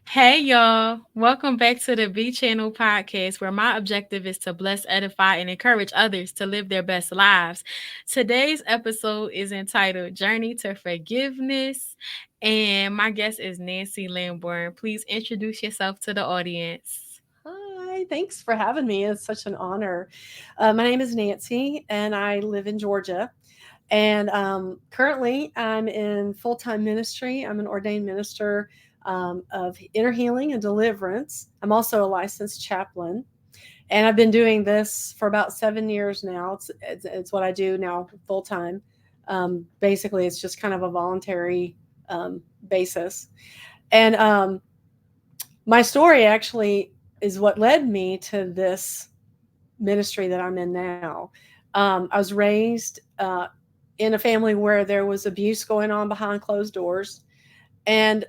Hey y'all, welcome back to the B Channel podcast where my objective is to bless, edify, and encourage others to live their best lives. Today's episode is entitled Journey to Forgiveness, and my guest is Nanci Lamborn. Please introduce yourself to the audience. Hi, thanks for having me. It's such an honor. My name is Nancy, and I live in Georgia. And currently, I'm in full time ministry. I'm an ordained minister of inner healing and deliverance. I'm also a licensed chaplain, and I've been doing this for about 7 years now. It's what I do now full time. Basically, it's just kind of a voluntary basis. And my story actually is what led me to this ministry that I'm in now. I was raised in a family where there was abuse going on behind closed doors. And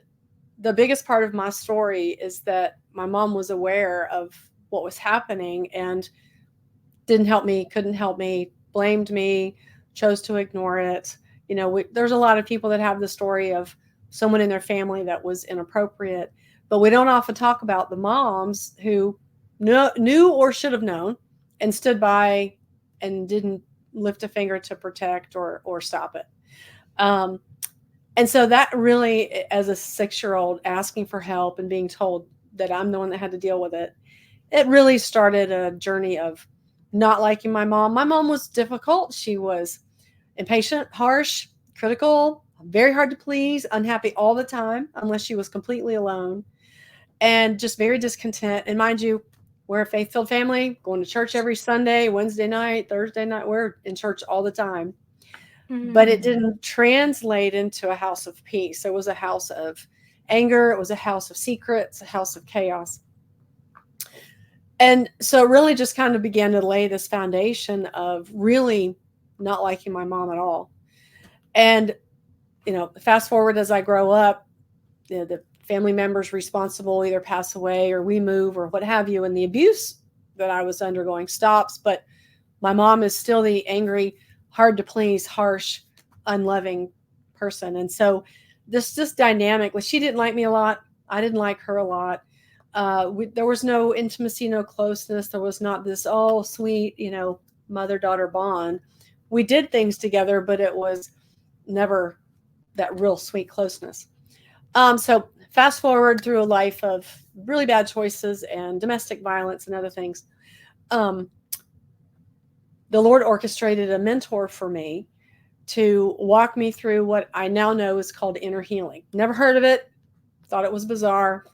the biggest part of my story is that my mom was aware of what was happening and didn't help me, couldn't help me, blamed me, chose to ignore it. There's a lot of people that have the story of someone in their family that was inappropriate, but we don't often talk about the moms who knew or should have known and stood by and didn't lift a finger to protect or stop it. Um, and so that really, as a 6 year old, asking for help and being told that I'm the one that had to deal with it, it really started a journey of not liking my mom. My mom was difficult. She was impatient, harsh, critical, very hard to please, unhappy all the time, unless she was completely alone, and just very discontent. And mind you, we're a faith filled family, going to church every Sunday, Wednesday night, Thursday night. We're in church all the time. But it Mm. didn't translate into a house of peace. It was a house of anger, it was a house of secrets, a house of chaos. And so it really just kind of began to lay this foundation of really not liking my mom at all. And, fast forward as I grow up, the family members responsible either pass away or we move or what have you. And the abuse that I was undergoing stops. But my mom is still the angry, hard to please, harsh, unloving person. And so this dynamic, like she didn't like me a lot. I didn't like her a lot. There was no intimacy, no closeness. There was not this sweet, mother daughter bond. We did things together, but it was never that real sweet closeness. So fast forward through a life of really bad choices and domestic violence and other things. Um, the Lord orchestrated a mentor for me to walk me through what I now know is called inner healing. Never heard of it, thought it was bizarre.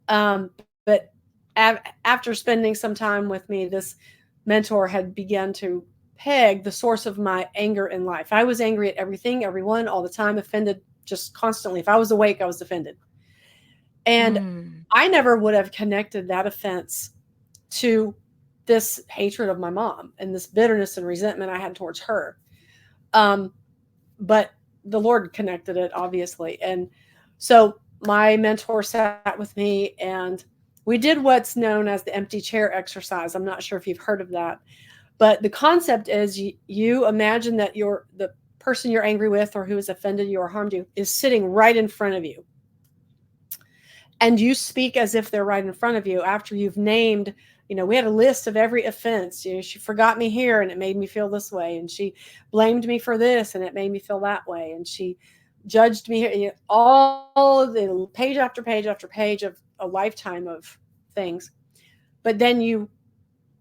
But after spending some time with me, this mentor had begun to peg the source of my anger in life. I was angry at everything, everyone, all the time, offended just constantly. If I was awake, I was offended. And Mm. I never would have connected that offense to this hatred of my mom and this bitterness and resentment I had towards her. Um, but the Lord connected it, obviously. And so my mentor sat with me and we did what's known as the empty chair exercise. I'm not sure if you've heard of that, but the concept is you imagine that the person you're angry with or who has offended you or harmed you is sitting right in front of you, and you speak as if they're right in front of you after you've named, we had a list of every offense. She forgot me here and it made me feel this way, and she blamed me for this and it made me feel that way, and she judged me, all the page after page after page of a lifetime of things. But then you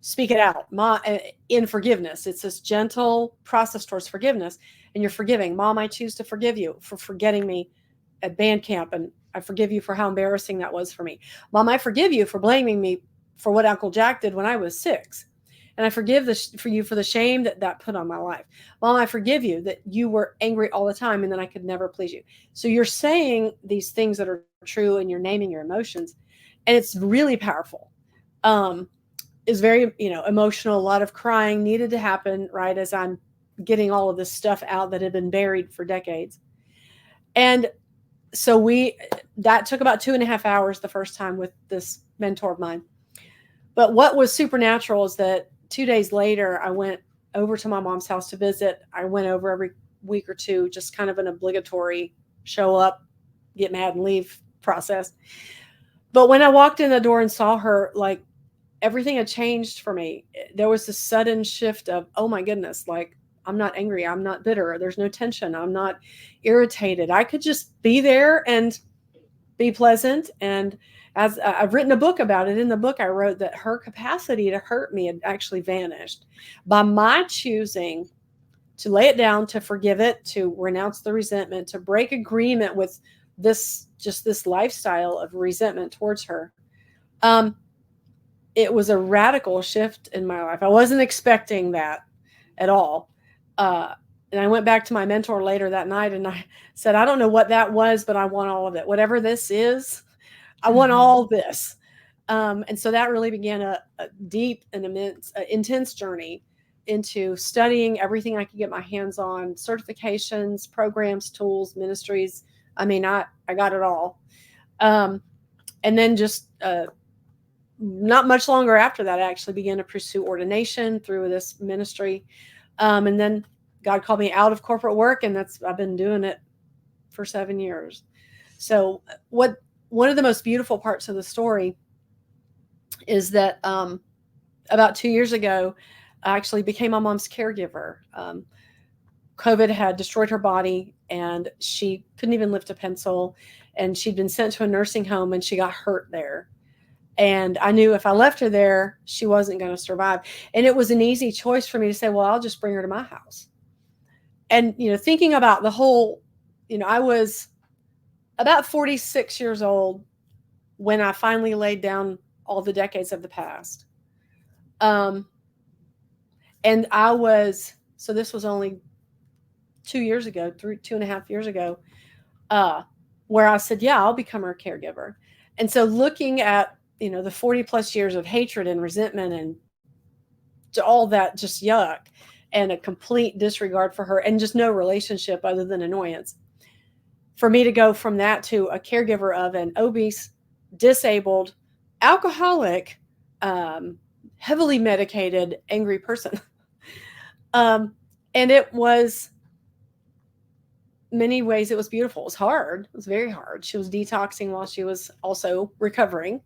speak it out in forgiveness. It's this gentle process towards forgiveness, and you're forgiving. Mom, I choose to forgive you for forgetting me at band camp, and I forgive you for how embarrassing that was for me. Mom, I forgive you for blaming me for what Uncle Jack did when I was 6. And I forgive for you for the shame that put on my life. Mom, I forgive you that you were angry all the time and then I could never please you. So you're saying these things that are true and you're naming your emotions, and it's really powerful. Um, is very, emotional. A lot of crying needed to happen right as I'm getting all of this stuff out that had been buried for decades. And so that took about 2.5 hours the first time with this mentor of mine. But what was supernatural is that 2 days later, I went over to my mom's house to visit. I went over every week or two, just kind of an obligatory show up, get mad, and leave process. But when I walked in the door and saw her, like everything had changed for me. There was this sudden shift of, oh my goodness, like I'm not angry, I'm not bitter, there's no tension, I'm not irritated. I could just be there and be pleasant. And as I've written a book about it, in the book I wrote that her capacity to hurt me had actually vanished by my choosing to lay it down, to forgive it, to renounce the resentment, to break agreement with this lifestyle of resentment towards her. Um, it was a radical shift in my life. I wasn't expecting that at all. And I went back to my mentor later that night and I said, I don't know what that was, but I want all of it. Whatever this is, I want Mhm. all this. And so that really began a deep and immense, intense journey into studying everything I could get my hands on, certifications, programs, tools, ministries. I mean, I got it all. Um, and then just not much longer after that, I actually began to pursue ordination through this ministry. And then God called me out of corporate work, and I've been doing it for 7 years. So, what one of the most beautiful parts of the story is that about 2 years ago, I actually became my mom's caregiver. COVID had destroyed her body, and she couldn't even lift a pencil. And she'd been sent to a nursing home, and she got hurt there. And I knew if I left her there, she wasn't going to survive. And it was an easy choice for me to say, well, I'll just bring her to my house. And, thinking about the whole, I was about 46 years old when I finally laid down all the decades of the past. Um, and so this was only 2 years ago, 2.5 years ago, uh, where I said, yeah, I'll become her caregiver. And so looking at, the 40 plus years of hatred and resentment and all that just yuck and a complete disregard for her and just no relationship other than annoyance, for me to go from that to a caregiver of an obese, disabled, alcoholic, um, heavily medicated, angry person. um, and it was many ways it was beautiful. It was hard. It was very hard. She was detoxing while she was also recovering.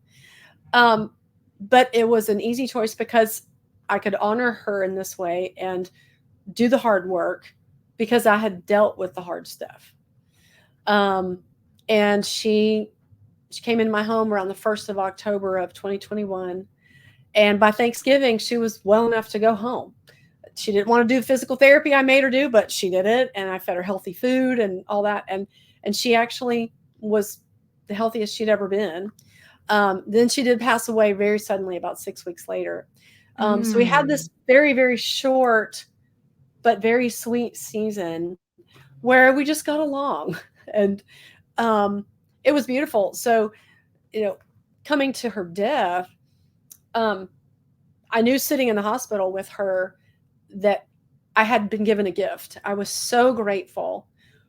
Um, but it was an easy choice because I could honor her in this way and do the hard work because I had dealt with the hard stuff. Um, and she came into my home around the 1st of October of 2021. And by Thanksgiving, she was well enough to go home. She didn't want to do physical therapy I made her do, but she did it. And I fed her healthy food and all that. And she actually was the healthiest she'd ever been. Then she did pass away very suddenly about 6 weeks later. So we had Mm. this very, very short but very sweet season where we just got along. And um, it was beautiful. So, you know, coming to her death, um, I knew sitting in the hospital with her that I had been given a gift. I was so grateful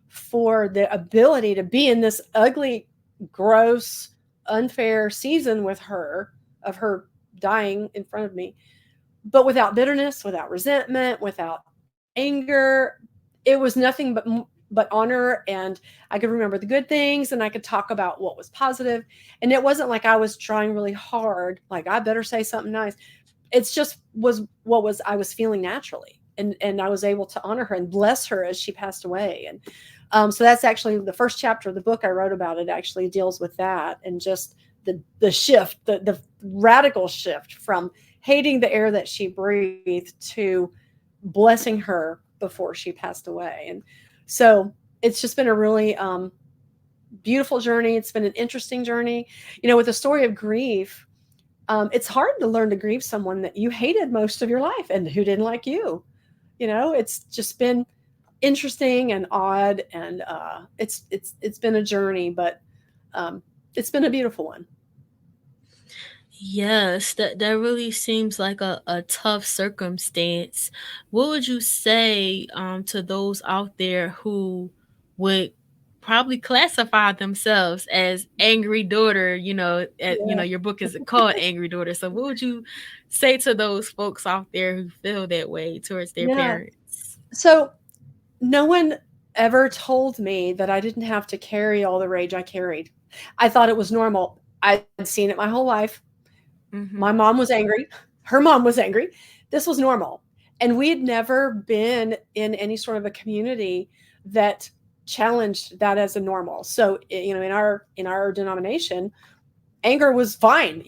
for the ability to be in this ugly, gross, unfair season with her, of her dying in front of me, but without bitterness, without resentment, without anger. It was nothing but honor, and I could remember the good things and I could talk about what was positive. And it wasn't like I was trying really hard, like I better say something nice. It's just was what was I was feeling naturally, and I was able to honor her and bless her as she passed away. And so that's actually the first chapter of the book I wrote about. It actually deals with that and just the shift, the radical shift from hating the air that she breathed to blessing her before she passed away. And so it's just been a really beautiful journey. It's been an interesting journey, with the story of grief. It's hard to learn to grieve someone that you hated most of your life and who didn't like you. It's just been interesting and odd, and it's been a journey, but um, it's been a beautiful one. Yes, that really seems like a tough circumstance. What would you say to those out there who would probably classify themselves as angry daughter? Yeah, Your book is called Angry Daughter. So what would you say to those folks out there who feel that way towards their yeah. parents? So no one ever told me that I didn't have to carry all the rage I carried. I thought it was normal. I'd seen it my whole life. My Mhm. mom was angry. Her mom was angry. This was normal. And we had never been in any sort of a community that challenged that as a normal. So, in our denomination, anger was fine.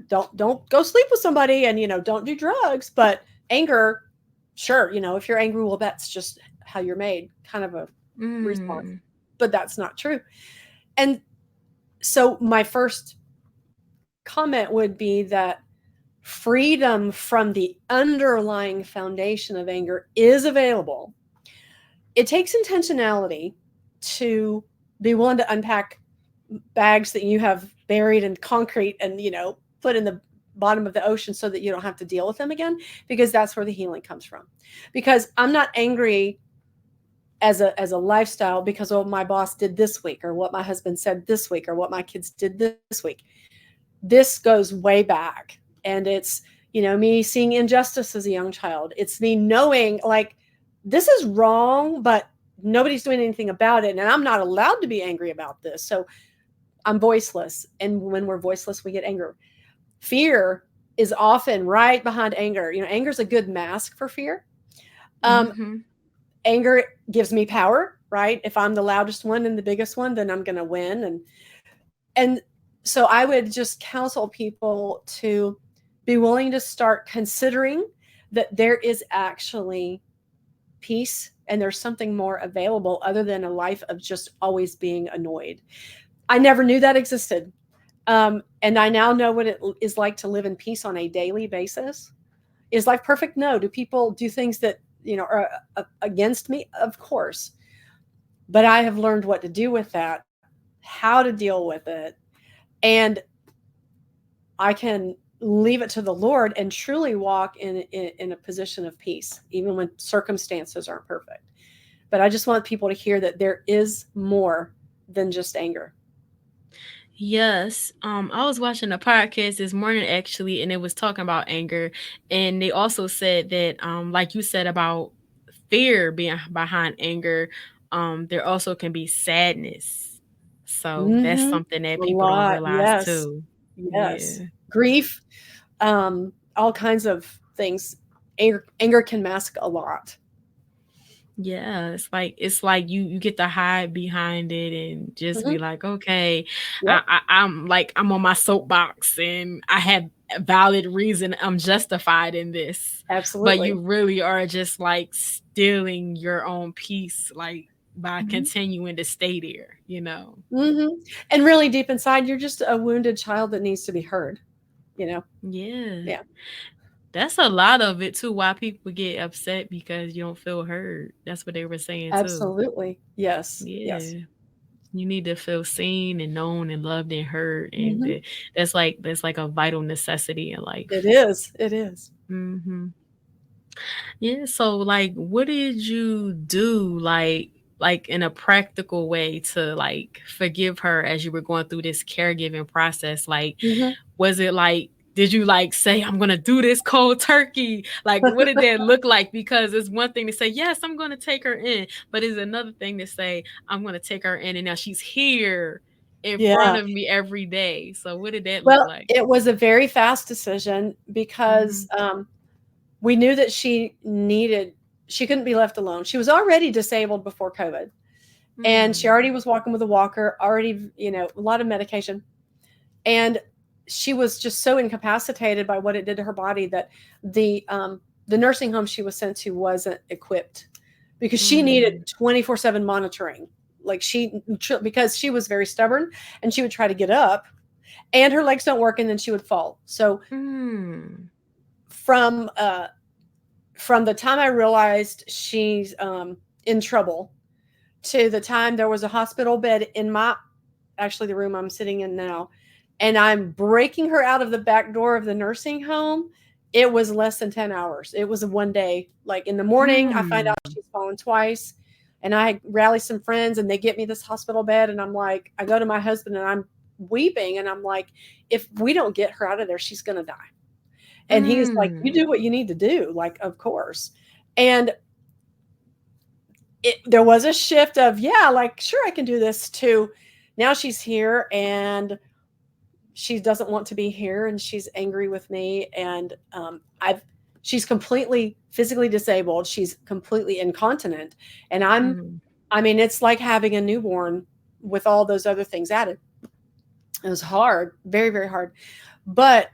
Don't go sleep with somebody, and don't do drugs. But anger, sure, if you're angry, well, that's just how you're made, kind of a response. Mm. But that's not true. And so my first comment would be that freedom from the underlying foundation of anger is available. It takes intentionality to be willing to unpack bags that you have buried in concrete and put in the bottom of the ocean so that you don't have to deal with them again, because that's where the healing comes from. Because I'm not angry as a lifestyle because what my boss did this week, or what my husband said this week, or what my kids did this week. This goes way back, and it's me seeing injustice as a young child. It's me knowing, like, this is wrong, but nobody's doing anything about it, and I'm not allowed to be angry about this. So I'm voiceless, and when we're voiceless, we get anger. Fear is often right behind anger. Anger is a good mask for fear. um, Mhm. Anger gives me power, right? If I'm the loudest one and the biggest one, then I'm going to win. And so I would just counsel people to be willing to start considering that there is actually peace, and there's something more available other than a life of just always being annoyed. I never knew that existed. And I now know what it is like to live in peace on a daily basis. Is life perfect? No. Do people do things that are against me? Of course. But I have learned what to do with that, how to deal with it, and I can leave it to the Lord and truly walk in a position of peace, even when circumstances aren't perfect. But I just want people to hear that there is more than just anger. Yes. I was watching a podcast this morning actually, and it was talking about anger. And they also said that, like you said about fear being behind anger, there also can be sadness. So that's Mm-hmm. something that A people don't lot. realize Yes. too. Yes. Yeah. Grief, all kinds of things. Anger can mask a lot. Yeah, it's like you get to hide behind it and just Hmm. be like, okay, Yep. I'm like I'm on my soapbox and I have a valid reason, I'm justified in this, but you Absolutely. really are just like stealing your own peace, like by Hmm. continuing to stay there, you know. Hmm. And really deep inside, you're just a wounded child that needs to be heard. You know. Yeah, Yeah. that's a lot of it too. Why people get upset because you don't feel heard. That's what they were saying too. Absolutely. Yes. Yes. Yeah. You need to feel seen and known and loved and heard, and Hmm. that's like a vital necessity in It life. is. It is. Mhm. Yeah, so, like, what did you do, like, in a practical way to, like, forgive her as you were going through this caregiving process? Like, Hmm. was it like did you, like, say, "I'm gonna do this cold turkey"? Like, what did that look like? Because it's one thing to say, "Yes, I'm gonna take her in," but it's another thing to say, "I'm gonna take her in, and now she's here in front Yeah. of me every day." So what did that look Well, like? it was a very fast decision because Mhm. we knew that she couldn't be left alone. She was already disabled before COVID, and she Mm. already was walking with a walker, already, a lot of medication. And she was just so incapacitated by what it did to her body that the um, the nursing home she was sent to wasn't equipped, because she needed Mm. 24/7 monitoring. Like, because she was very stubborn, and she would try to get up, and her legs don't work, and then she would fall. So Mm. from from the time I realized she's in trouble to the time there was a hospital bed in my actually the room I'm sitting in now, and I'm breaking her out of the back door of the nursing home, it was less than 10 hours. It was a one day. Like, in the morning, I find out Mm. she's fallen twice, and I rally some friends, and they get me this hospital bed. And I'm like, I go to my husband, and I'm weeping, and I'm like, if we don't get her out of there, she's going to die. And he is like, you Mm. do what you need to do. Like, of course. And there was a shift of, yeah, like, sure, I can do this too. Now she's here, and she doesn't want to be here and she's angry with me. And I've she's completely physically disabled. She's completely incontinent. And Mhm. I mean, it's like having a newborn with all those other things added. It was hard, very, very hard. But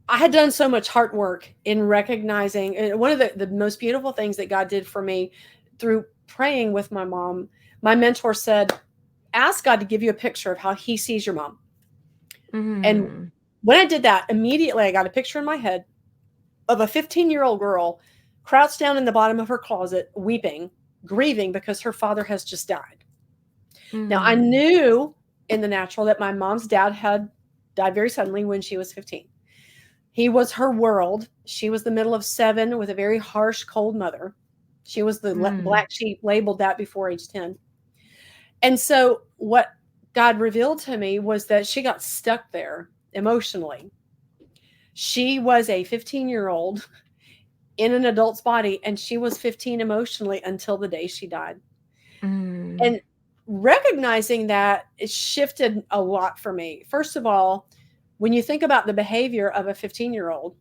I had done so much hard work in recognizing, and one of the most beautiful things that God did for me through praying with my mom. My mentor said, ask God to give you a picture of how he sees your mom. And Mhm. when I did that, immediately I got a picture in my head of a 15-year-old girl crouched down in the bottom of her closet, weeping, grieving because her father has just died. Now, I Mhm. knew in the natural that my mom's dad had died very suddenly when she was 15. He was her world. She was the middle of seven with a very harsh, cold mother. She was the Mhm. black sheep, labeled that before age 10. And so, what God revealed to me was that she got stuck there emotionally. She was a 15-year-old in an adult's body, and she was 15 emotionally until the day she died. Mhm. And recognizing that, it shifted a lot for me. First of all, when you think about the behavior of a 15-year-old,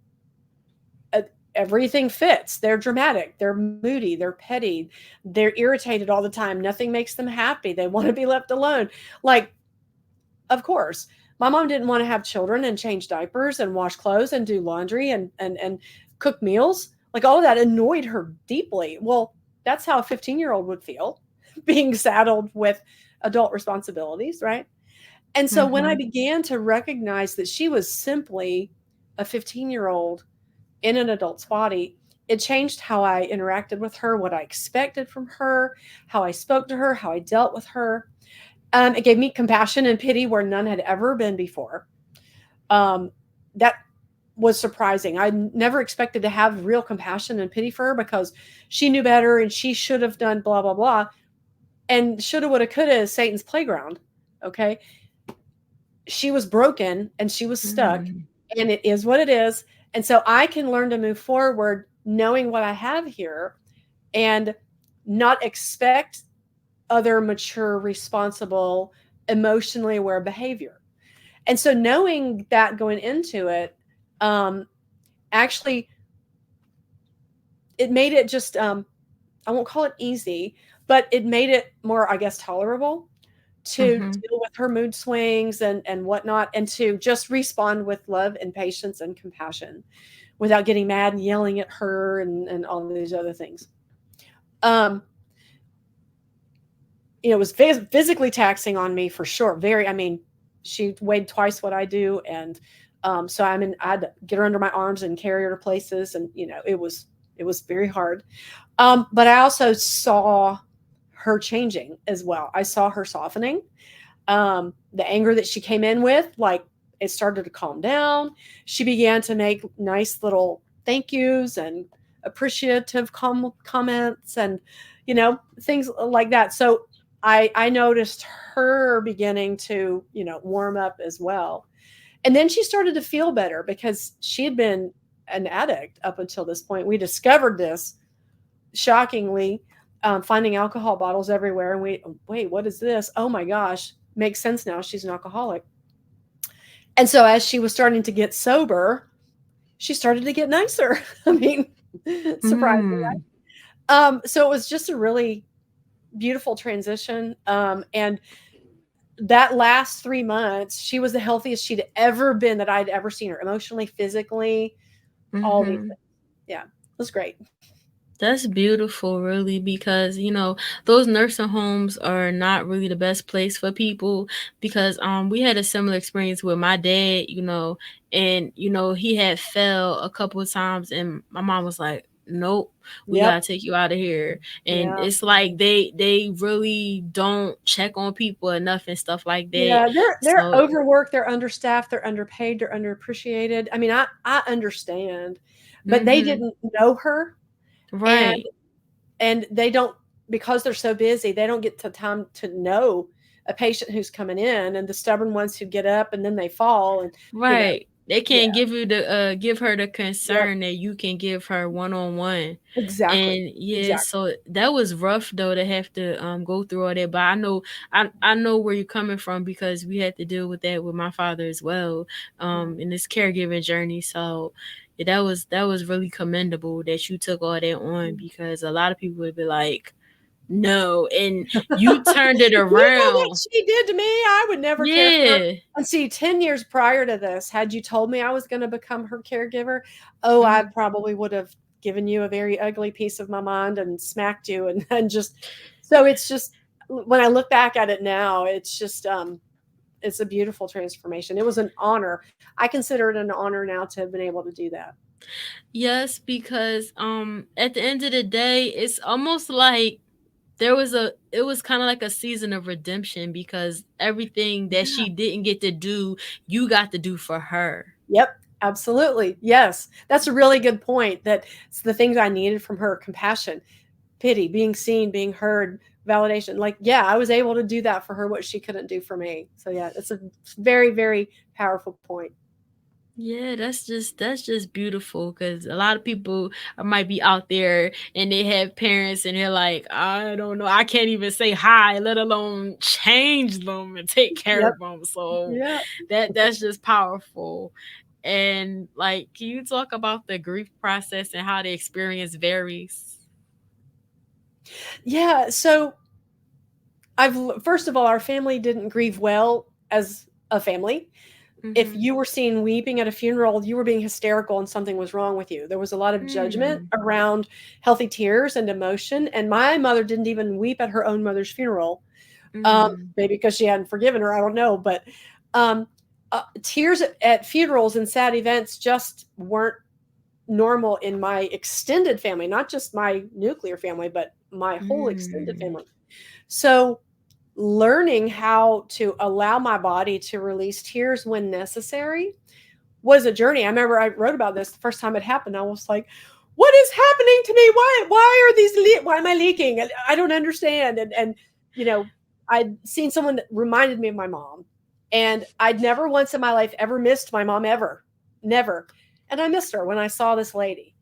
uh, everything fits. They're dramatic, they're moody, they're petty, they're irritated all the time. Nothing makes them happy. They want to be left alone. Like, of course, my mom didn't want to have children and change diapers and wash clothes and do laundry and cook meals. Like, all of that annoyed her deeply. Well, that's how a 15-year-old would feel being saddled with adult responsibilities, right? And so when I Mhm. began to recognize that she was simply a 15-year-old in an adult's body, it changed how I interacted with her, what I expected from her, how I spoke to her, how I dealt with her. It gave me compassion and pity where none had ever been before. Um, that was surprising. I never expected to have real compassion and pity for her because she knew better and she should have done blah, blah, blah. And shoulda, woulda, coulda is Satan's playground. Okay. She was broken and she was stuck, Mhm. and it is what it is. And so I can learn to move forward knowing what I have here and not expect other mature, responsible, emotionally aware behavior. And so knowing that going into it, um, actually, it made it just, I won't call it easy, but it made it more, I guess, tolerable to Mhm. deal with her mood swings and whatnot, and to just respond with love and patience and compassion without getting mad and yelling at her and all these other things. Um, it was physically taxing on me for sure. Very, I mean, she weighed twice what I do, and so I mean, I had to get her under my arms and carry her to places, and it was very hard. But I also saw her changing as well. I saw her softening. The anger that she came in with, like, it started to calm down. She began to make nice little thank yous and appreciative comments, and things like that. So I noticed her beginning to warm up as well. And then she started to feel better because she had been an addict up until this point. We discovered this shockingly, finding alcohol bottles everywhere. And we, wait, what is this? Oh my gosh, makes sense now. She's an alcoholic. And so as she was starting to get sober, she started to get nicer. I mean, surprising, Mhm. right? So it was just a really beautiful transition. And that last 3 months, she was the healthiest she'd ever been that I'd ever seen her, emotionally, physically, all these Mhm. things. Yeah, it was great. That's beautiful, really, because those nursing homes are not really the best place for people because we had a similar experience with my dad, and he had fell a couple of times, and my mom was like, "Nope, we Yep. gotta take you out of here." And Yeah. it's like they really don't check on people enough and stuff like that. Yeah, they're So overworked, they're understaffed, they're underpaid, they're underappreciated. I mean, I understand, but they mhm. didn't know her, and Right. they don't, because they're so busy, they don't get the time to know a patient who's coming in, and the stubborn ones who get up and then they fall, and you know, Right. They Yeah, can't give you the give her the yep, concern that you can give her one on one. exactly, And yeah, exactly. so that was rough though to have to go through all that. But I know where you're coming from because we had to deal with that with my father as well, Yeah. in this caregiving journey. So yeah, that was really commendable that you took all that on because a lot of people would be like, no, and you turned it You know what around. she did to me? I would never care for her. Yeah. And see, 10 years prior to this, had you told me I was going to become her caregiver, oh, I Mhm. probably would have given you a very ugly piece of my mind and smacked you and just so it's just when I look back at it now, it's just it's a beautiful transformation. It was an honor. I consider it an honor now to have been able to do that. Yes, because at the end of the day, it's almost like it was kind of like a season of redemption because everything that Yeah. she didn't get to do, you got to do for her. Yep, absolutely. Yes. That's a really good point that it's the things I needed from her: compassion, pity, being seen, being heard, validation. Like, yeah, I was able to do that for her, what she couldn't do for me. So, yeah, it's a very, very powerful point. Yeah, that's just beautiful because a lot of people might be out there and they have parents and they're like, I don't know, I can't even say hi, let alone change them and take care Yep. of them. So Yeah. that's just powerful. And like, can you talk about the grief process and how the experience varies? Yeah. So, first of all, our family didn't grieve well as a family. If Mm-hmm. you were seen weeping at a funeral, you were being hysterical and something was wrong with you. There was a lot of judgment Mm. around healthy tears and emotion. And my mother didn't even weep at her own mother's funeral, Mm. maybe because she hadn't forgiven her. I don't know. But um, tears at funerals and sad events just weren't normal in my extended family, not just my nuclear family, but my whole extended Mm. family. So learning how to allow my body to release tears when necessary was a journey. I remember I wrote about this the first time it happened. I was like, "What is happening to me? Why are these? Why am I leaking? I don't understand." And you know, I'd seen someone that reminded me of my mom, and I'd never once in my life ever missed my mom ever, never. And I missed her when I saw this lady.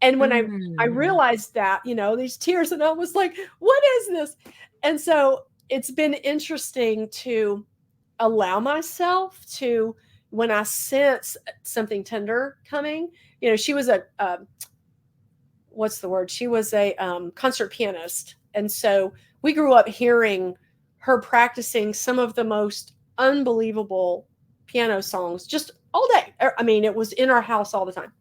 And when I Mm. realized that, these tears, and I was like, "What is this?" And so it's been interesting to allow myself to, when I sense something tender coming. She was a what's the word? She was a concert pianist, and so we grew up hearing her practicing some of the most unbelievable piano songs just all day. I mean, it was in our house all the time.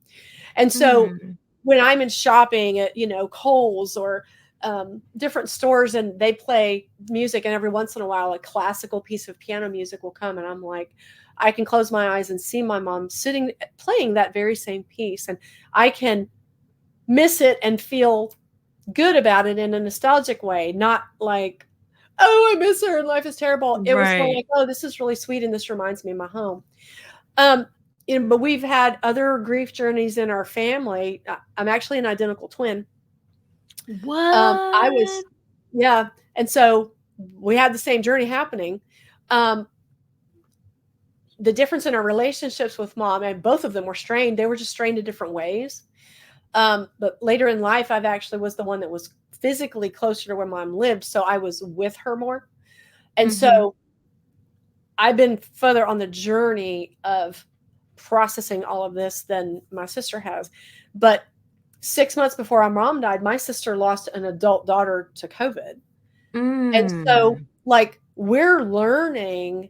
And so Mm. when I'm in shopping at, Kohl's or different stores and they play music, and every once in a while a classical piece of piano music will come, and I'm like, I can close my eyes and see my mom sitting playing that very same piece, and I can miss it and feel good about it in a nostalgic way, not like, oh, I miss her and life is terrible. It was more Right. like, oh, this is really sweet and this reminds me of my home. But we've had other grief journeys in our family. I'm actually an identical twin. I was, What? yeah, and so we had the same journey happening. Um, the difference in our relationships with mom, and both of them were strained. They were just strained in different ways. But later in life, I've actually was the one that was physically closer to where mom lived, so I was with her more. And Mhm. so I've been further on the journey of processing all of this than my sister has. But 6 months before our mom died, my sister lost an adult daughter to COVID. And so, Mm. like, we're learning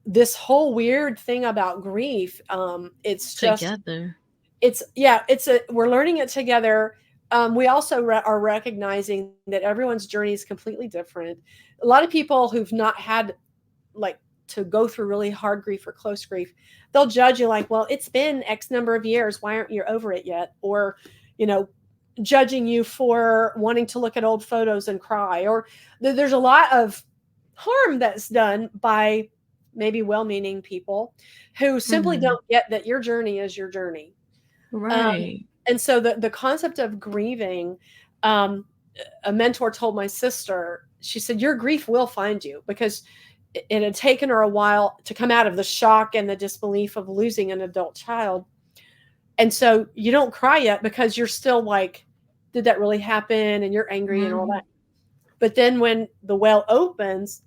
this whole weird thing about grief. It's just, Together. yeah, we're learning it together. We also are recognizing that everyone's journey is completely different. A lot of people who've not had like to go through really hard grief or close grief, they'll judge you like, well, it's been X number of years. Why aren't you over it yet? Or, you know, judging you for wanting to look at old photos and cry. Or there's a lot of harm that's done by maybe well meaning people who simply Mhm. don't get that your journey is your journey. Um, Right. and so the concept of grieving, um, a mentor told my sister, she said, your grief will find you because it had taken her a while to come out of the shock and the disbelief of losing an adult child. And so you don't cry yet because you're still like, did that really happen? And you're angry and all that. Mhm. But then when the well opens,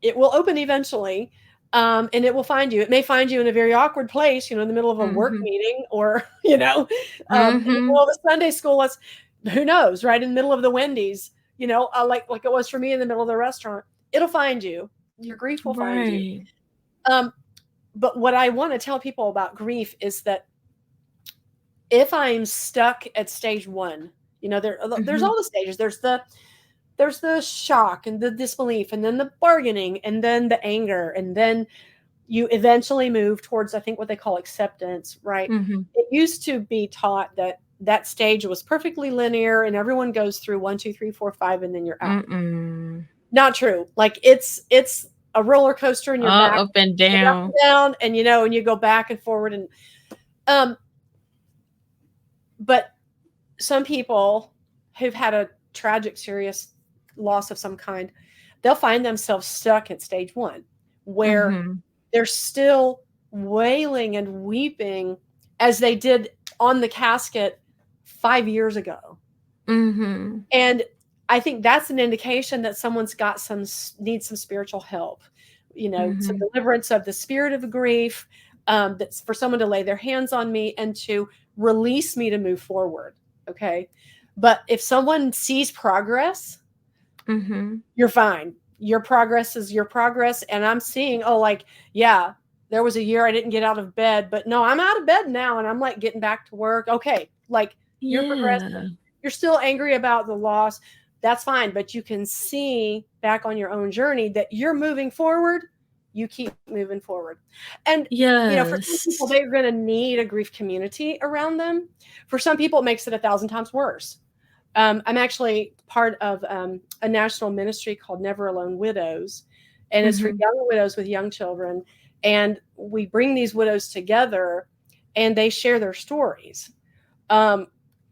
it will open eventually, and it will find you. It may find you in a very awkward place, in the middle of a work Mhm. meeting, or in the middle Mhm. of a Sunday school. Let's Who knows, right in the middle of the Wendy's, like it was for me in the middle of the restaurant. It'll find you. Your grief will find you. Right. Um, but what I want to tell people about grief is that if I'm stuck at stage one, there's Mhm. all the stages. There's the shock and the disbelief, and then the bargaining, and then the anger, and then you eventually move towards, I think, what they call acceptance, right? Mhm. It used to be taught that that stage was perfectly linear and everyone goes through one, two, three, four, five, and then you're out. Mm-mm. Not true. Like it's a roller coaster and you're back Up and and up down. and down, and you go back and forward, and um but some people who've had a tragic, serious loss of some kind, they'll find themselves stuck at stage one, where Mhm. they're still wailing and weeping as they did on the casket 5 years ago. Mhm. And I think that's an indication that someone's got needs some spiritual help, some Mhm. deliverance of the spirit of grief, that's for someone to lay their hands on me and to release me to move forward. Okay. But if someone sees progress, Mhm. you're fine. Your progress is your progress. And I'm seeing, oh, like, yeah, there was a year I didn't get out of bed, but no, I'm out of bed now and I'm like getting back to work. Okay. Like, you're Yeah. progressing. You're still angry about the loss. That's fine. But you can see back on your own journey that you're moving forward. You keep moving forward. And, for some people, Yes. they're going to need a grief community around them. For some people, it makes it 1,000 times worse. I'm actually part of a national ministry called Never Alone Widows, and it's for Mhm. young widows with young children. And we bring these widows together, and they share their stories. Um,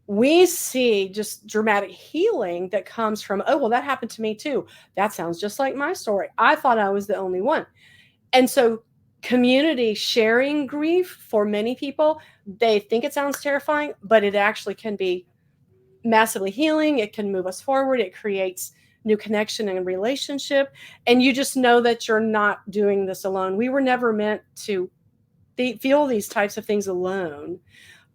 we see just dramatic healing that comes from, oh, well, that happened to me too. That sounds just like my story. I thought I was the only one. And so, community sharing grief for many people, they think it sounds terrifying, but it actually can be massively healing. It can move us forward. It creates new connection and relationship. And you just know that you're not doing this alone. We were never meant to feel these types of things alone.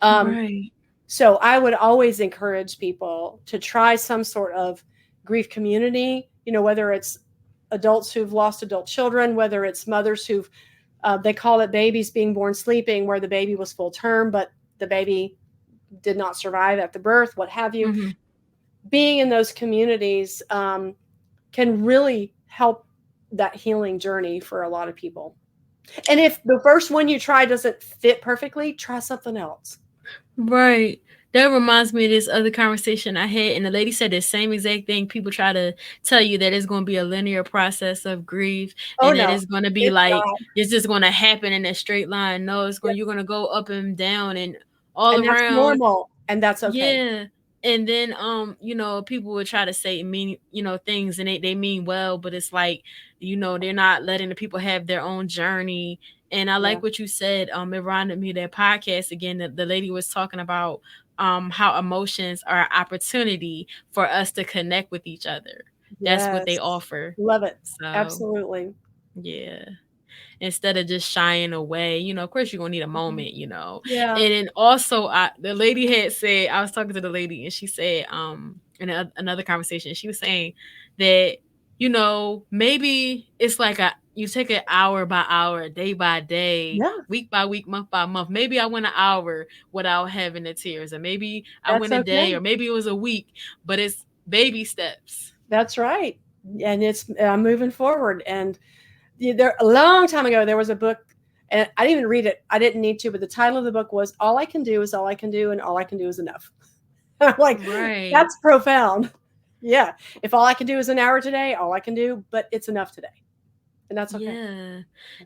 Um, Right. so I would always encourage people to try some sort of grief community, whether it's adults who've lost adult children, whether it's mothers they call it babies being born sleeping, where the baby was full term, but the baby did not survive at the birth, what have you. Mhm. Being in those communities can really help that healing journey for a lot of people. And if the first one you try doesn't fit perfectly, try something else. Right. That reminds me of this other conversation I had, and the lady said the same exact thing. People try to tell you that it's going to be a linear process of grief, Oh and that no, it's going to be it's like not. it's just going to happen in a straight line. No, it's going. Yep. You're going to go up and down and all And that's around. normal, and that's okay. Yeah. And then people would try to say mean, things and they mean well, but it's like, they're not letting the people have their own journey. And I Yeah. like what you said. It reminded me of that podcast again that the lady was talking about how emotions are an opportunity for us to connect with each other. That's what they Yes. offer. Love it. So Absolutely. yeah, instead of just shying away. Of course you're gonna need a Mhm. moment. Yeah. And then also the lady had said, I was talking to the lady and she said, in another conversation, she was saying that, maybe it's like you take it hour by hour, day by day, Yeah. week by week, month by month. Maybe I went an hour without having the tears, or maybe I That's went a day, okay. or maybe it was a week, but it's baby steps. That's right. And it's moving forward. And there a long time ago there was a book, and I didn't even read it. I didn't need to, but the title of the book was "All I Can Do Is All I Can Do, and All I Can Do Is Enough." I'm like, Right. that's profound. Yeah. If all I can do is an hour today, all I can do, but it's enough today. and that's okay. Yeah,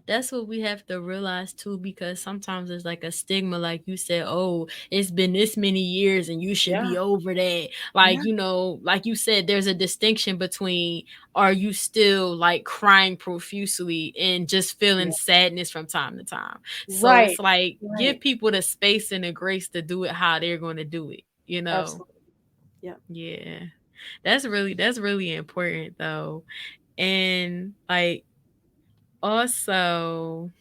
that's what we have to realize too, because sometimes there's like a stigma, like you said, oh, it's been this many years and you should Yeah, be over that. yeah, Like, like you said, there's a distinction between are you still like crying profusely and just feeling yeah. sadness from time to time. So it's Right, like give right. people the space and the grace to do it how they're going to do it. Absolutely. Yeah. Yeah. That's really important though. And like also,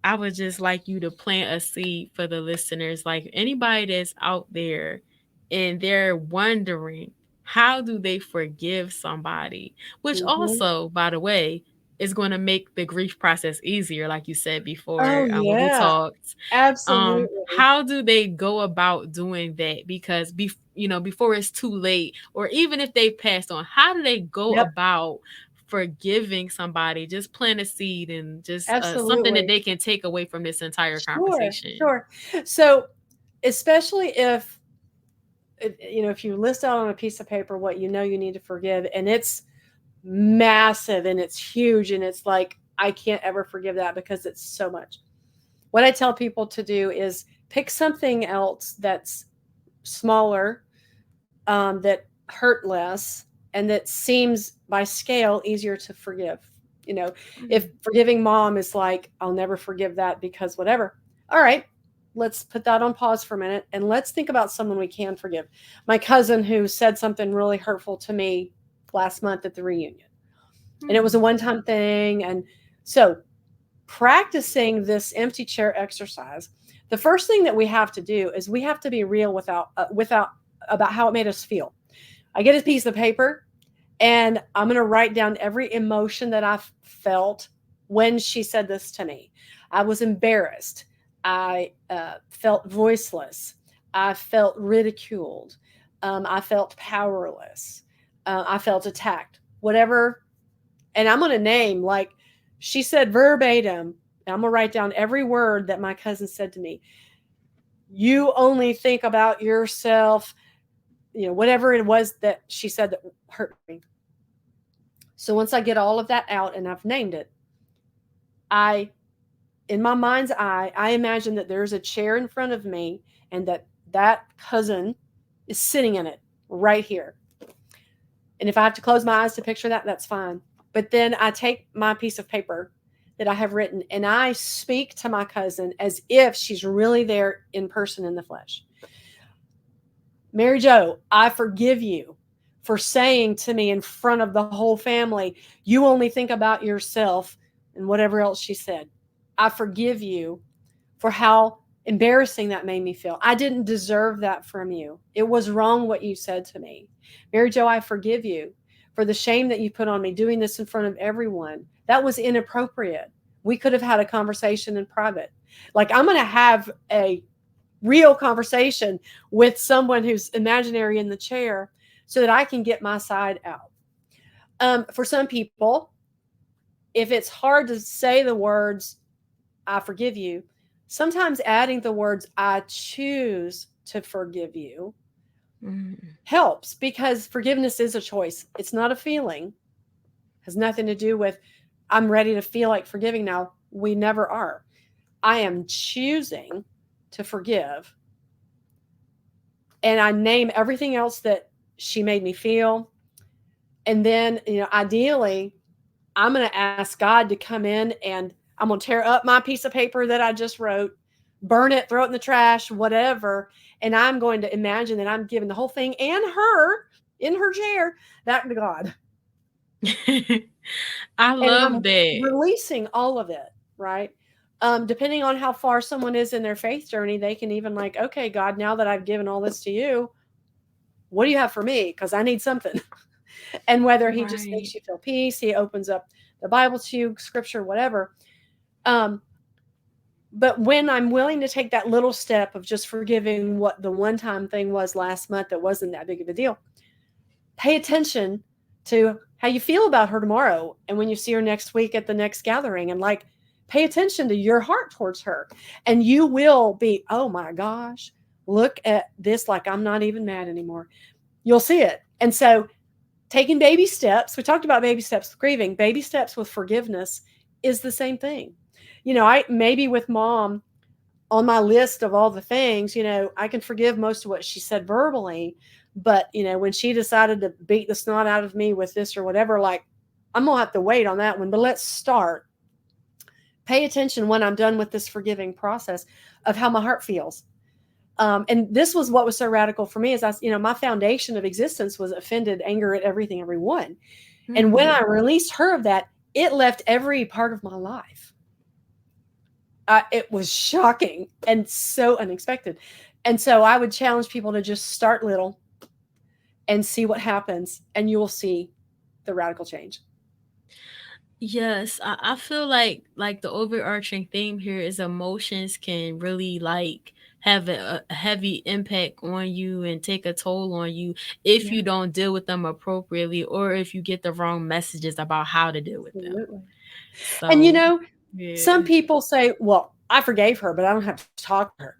I would just like you to plant a seed for the listeners, like anybody that's out there and they're wondering how do they forgive somebody, which Hmm. also, by the way, is going to make the grief process easier, like you said before Oh, when we yeah. talked. Absolutely. How do they go about doing that? Because before it's too late, or even if they passed on, how do they go Yep. about forgiving somebody? Just plant a seed and just something that Absolutely. they can take away from this entire Sure, conversation. sure. So, especially if, if you list out on a piece of paper what you know you need to forgive, and it's massive and it's huge, and it's like, I can't ever forgive that because it's so much. What I tell people to do is pick something else that's smaller, that hurt less, and that seems by scale easier to forgive. You know, if Mm, forgiving mom is like, I'll never forgive that because whatever. All right, let's put that on pause for a minute and let's think about someone we can forgive. My cousin who said something really hurtful to me last month at the reunion, and it was a mm, one time thing. And so, practicing this empty chair exercise, the first thing that we have to do is we have to be real without about how it made us feel. I get a piece of paper and I'm going to write down every emotion that I felt when she said this to me. I was embarrassed. I felt voiceless. I felt ridiculed. I felt powerless. I felt attacked. Whatever. And I'm going to name, like, she said verbatim, I'm going to write down every word that my cousin said to me. You only think about yourself, whatever it was that she said that hurt me. So once I get all of that out and I've named it, I, in my mind's eye, I imagine that there's a chair in front of me and that cousin is sitting in it right here. And if I have to close my eyes to picture that, that's fine. But then I take my piece of paper that I have written and I speak to my cousin as if she's really there in person in the flesh. Mary Jo, I forgive you for saying to me in front of the whole family, you only think about yourself and whatever else she said. I forgive you for how embarrassing that made me feel. I didn't deserve that from you. It was wrong what you said to me. Mary Jo, I forgive you for the shame that you put on me doing this in front of everyone. That was inappropriate. We could have had a conversation in private. Like, I'm going to have a real conversation with someone who's imaginary in the chair so that I can get my side out. For some people, if it's hard to say the words, I forgive you, sometimes adding the words, I choose to forgive you, mm, helps, because forgiveness is a choice. It's not a feeling, it has nothing to do with, I'm ready to feel like forgiving now. We never are. I am choosing to forgive, and I name everything else that she made me feel. And then, ideally, I'm going to ask God to come in and I'm going to tear up my piece of paper that I just wrote, burn it, throw it in the trash, whatever. And I'm going to imagine that I'm giving the whole thing and her in her chair back to God. mm. I And I'm love that. releasing all of it, right? Depending on how far someone is in their faith journey, they can even, like, okay, God, now that I've given all this to you, what do you have for me? Because I need something. And whether he just Right. makes you feel peace, he opens up the Bible to you, scripture, whatever. Um, but when I'm willing to take that little step of just forgiving what the one time thing was last month that wasn't that big of a deal, pay attention to how you feel about her tomorrow. And when you see her next week at the next gathering, and, like, pay attention to your heart towards her. And you will be, oh my gosh, look at this. Like, I'm not even mad anymore. You'll see it. And so taking baby steps. We talked about baby steps with grieving. Baby steps with forgiveness is the same thing. I maybe with mom on my list of all the things, I can forgive most of what she said verbally, but when she decided to beat the snot out of me with this or whatever, like I'm gonna have to wait on that one. But let's start. Pay attention when I'm done with this forgiving process of how my heart feels. And this was what was so radical for me is my foundation of existence was offended anger at everything, everyone. And when I Mm. released her of that, it left every part of my life. It was shocking and so unexpected. And so I would challenge people to just start little and see what happens, and you will see the radical change. Yes, I feel like the overarching theme here is emotions can really like have a heavy impact on you and take a toll on you if Yeah, you don't deal with them appropriately or if you get the wrong messages about how to deal with them. absolutely. And So, some yeah. people say, well, I forgave her, but I don't have to talk to her.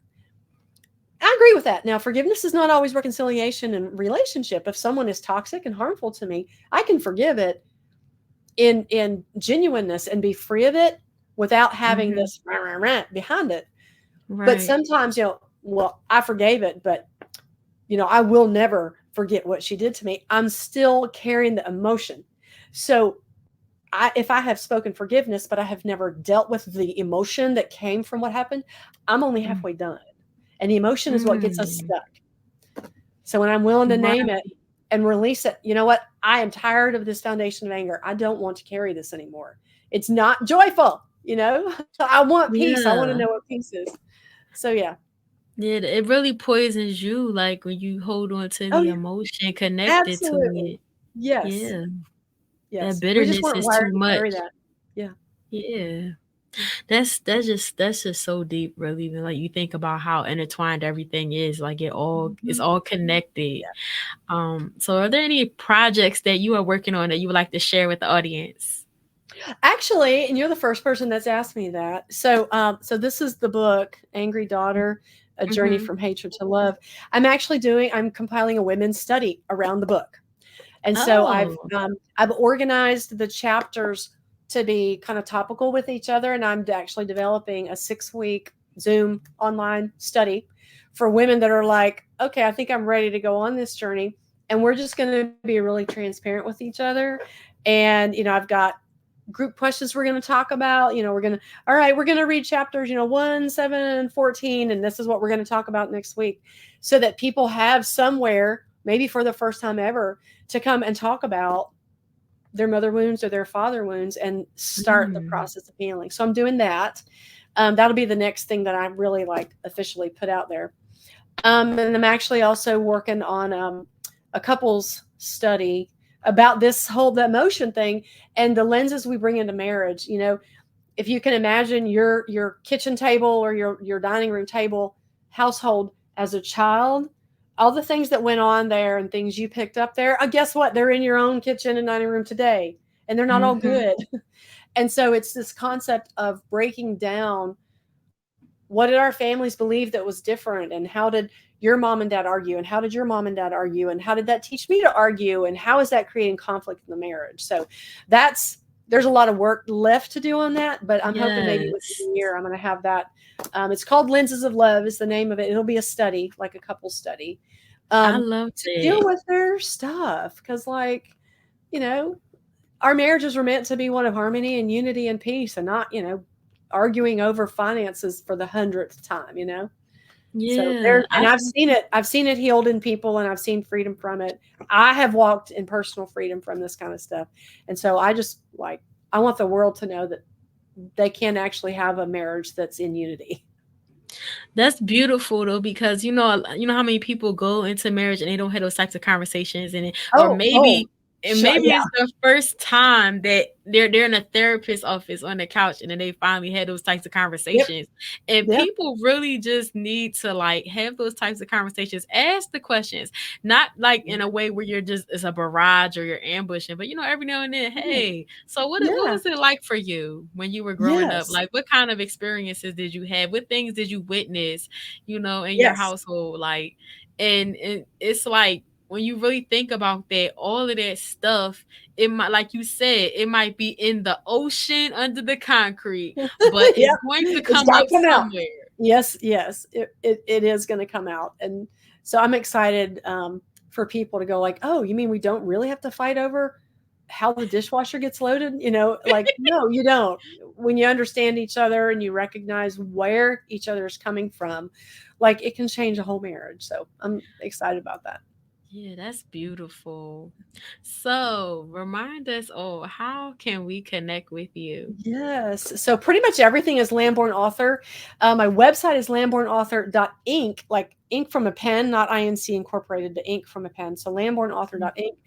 I agree with that. Now, forgiveness is not always reconciliation and relationship. If someone is toxic and harmful to me, I can forgive it in genuineness and be free of it without having Hmm. this rah, rah, rah behind it. But Right. sometimes, well, I forgave it, but I will never forget what she did to me. I'm still carrying the emotion. So if I have spoken forgiveness, but I have never dealt with the emotion that came from what happened, I'm only halfway done. And the emotion is what gets us Mm. stuck. So when I'm willing to name it Right. and release it, you know what? I am tired of this foundation of anger. I don't want to carry this anymore. It's not joyful, I want peace. I want to know Yeah. what peace is. So yeah. Yeah, it really poisons you like when you hold on to Oh the yeah. emotion connected to Absolutely. it. Yes. Yeah. That Yes. We just bitterness weren't is wired too to carry much. that. Yeah. Yeah. Yeah. That's just so deep, really. When like you think about how intertwined everything is, like it's Mhm. all connected. Yeah. So are there any projects that you are working on that you would like to share with the audience? Actually, and you're the first person that's asked me that. So this is the book, Angry Daughter, A Journey Mm-hmm. from Hatred to Love. I'm compiling a women's study around the book. And so Oh. I've organized the chapters to be kind of topical with each other, and I'm actually developing a 6-week Zoom online study for women that are like, okay, I think I'm ready to go on this journey, and we're just going to be really transparent with each other. And I've got group questions we're going to talk about. All right, we're going to read chapters 1, 7, and 14, and this is what we're going to talk about next week, so that people have somewhere, maybe for the first time ever, to come and talk about their mother wounds or their father wounds and start the Mm. process of healing. So I'm doing that. That'll be the next thing that I really like officially put out there. And I'm actually also working on a couples study about this whole the emotion thing and the lenses we bring into marriage. If you can imagine your kitchen table or your dining room table household as a child, all the things that went on there and things you picked up there, guess what? They're in your own kitchen and dining room today, and they're not all Mm-hmm. good. And so it's this concept of breaking down what did our families believe that was different, and how did your mom and dad argue, and how did your mom and dad argue, and how did that teach me to argue, and how is that creating conflict in the marriage? So that's there's a lot of work left to do on that, but I'm hoping maybe within Yes. a year I'm going to have that. It's called Lenses of Love is the name of it. It'll be a study, like a couple study, I um, love to deal that. with their stuff, because like you know our marriages were meant to be one of harmony and unity and peace, and not arguing over finances for the 100th time. So Yeah. there, and I've seen it healed in people, and I've seen freedom from it. I have walked in personal freedom from this kind of stuff. And so I just like I want the world to know that they can actually have a marriage that's in unity. That's beautiful though, because you know how many people go into marriage and they don't have those types of conversations in it, or Oh, maybe yeah. it's the first time that they're in a therapist's office on the couch and then they finally had those types of Yep. conversations. And Yeah. people really just need to like have those types of conversations, ask the questions, not like in a way where you're just it's a barrage or you're ambushing, but every now and then, Yeah. hey, so what Yeah. was it like for you when you were growing up? Yes. Like what kind of experiences did you have? What things did you witness, in your Yes. household? Like and it's like when you really think about that, all of that stuff, it might, like you said, it might be in the ocean under the concrete, but Yeah, it's going to it's come got up to come out. somewhere. Yes, yes, it is going to come out, and so I'm excited for people to go like, oh, you mean we don't really have to fight over how the dishwasher gets loaded? You know, like no, you don't. When you understand each other and you recognize where each other is coming from, like it can change a whole marriage. So I'm excited about that. Yeah, that's beautiful. So, remind us all, how can we connect with you? Yes. So pretty much everything is Lamborn Author. My website is lambornauthor.ink, like ink from a pen, not INC incorporated, the ink from a pen. So lambornauthor.ink.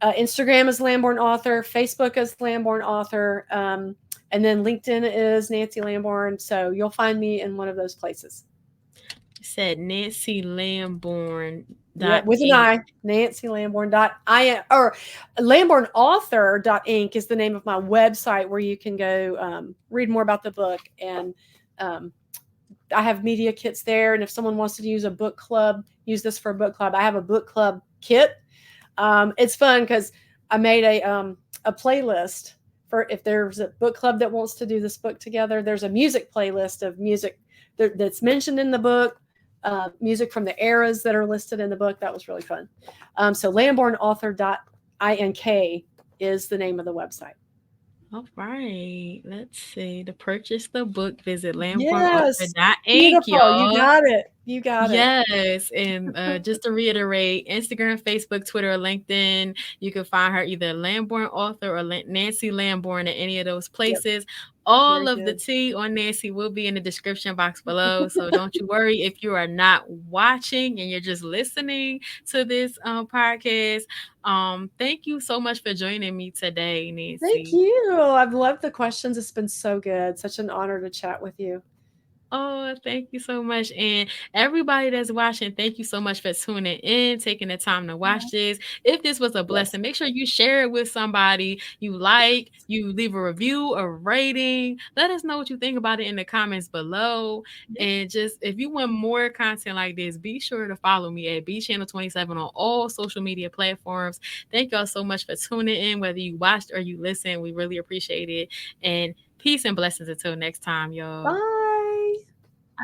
Instagram is Lamborn Author. Facebook is Lamborn Author. And then LinkedIn is Nanci Lamborn. So you'll find me in one of those places. You said Nanci Lamborn Yeah, dot with an ink. I, Nanci Lamborn dot I or Lamborn Author dot ink is the name of my website where you can go read more about the book. And um, I have media kits there. And if someone wants to use a book club, use this for a book club. I have a book club kit. It's fun because I made a playlist for if there's a book club that wants to do this book together. There's a music playlist of music that's mentioned in the book, music from the eras that are listed in the book. That was really fun. So lambornauthor.ink is the name of the website. All right. Let's see. To purchase the book, visit Yes, lambornauthor.ink, beautiful. You y'all. got it. You got it. Yes, and just to reiterate, Instagram, Facebook, Twitter, or LinkedIn, you can find her either Lamborn Author or Nanci Lamborn at any of those Yep. places. All Very of the good. tea on Nanci will be in the description box below. So don't you worry if you are not watching and you're just listening to this podcast. Thank you so much for joining me today, Thank Nanci. you. I've loved the questions. It's been so good. Such an honor to chat with you. Oh, thank you so much. And everybody that's watching, thank you so much for tuning in, taking the time to watch this. If this was a Yes. blessing, make sure you share it with somebody you like, you leave a review, a rating. Let us know what you think about it in the comments below. Yep. And just if you want more content like this, be sure to follow me at B Channel 27 on all social media platforms. Thank y'all so much for tuning in, whether you watched or you listened. We really appreciate it. And peace and blessings until next time, y'all. Bye.